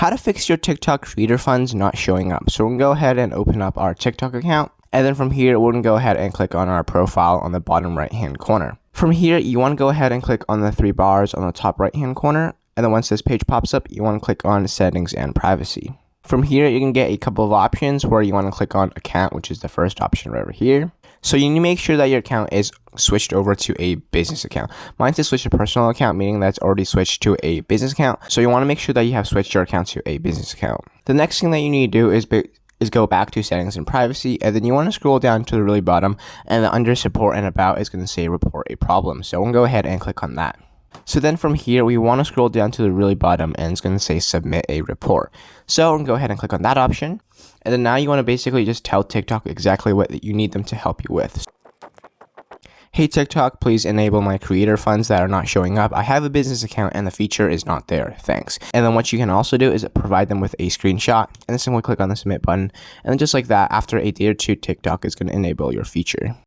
how to fix your TikTok creator funds not showing up. So we're going to go ahead and open up our TikTok account. And then from here, we're going to go ahead and click on our profile on the bottom right-hand corner. From here, you want to go ahead and click on the three bars on the top right-hand corner. And then once this page pops up, you want to click on settings and privacy. From here, you can get a couple of options where you want to click on account, which is the first option right over here. So you need to make sure that your account is switched over to a business account. Mine's is switched to personal account, meaning that's already switched to a business account. So you want to make sure that you have switched your account to a business account. The next thing that you need to do is go back to settings and privacy, and then you want to scroll down to the really bottom, and then under support and about is going to say report a problem. So we'll go ahead and click on that. So then from here, we want to scroll down to the really bottom, and it's going to say submit a report. So we'll go ahead and click on that option. And then now you want to basically just tell TikTok exactly what you need them to help you with. Hey TikTok, please enable my creator funds that are not showing up. I have a business account and the feature is not there. Thanks. And then what you can also do is provide them with a screenshot, and then simply click on the submit button. And then just like that, after a day or two, TikTok is going to enable your feature.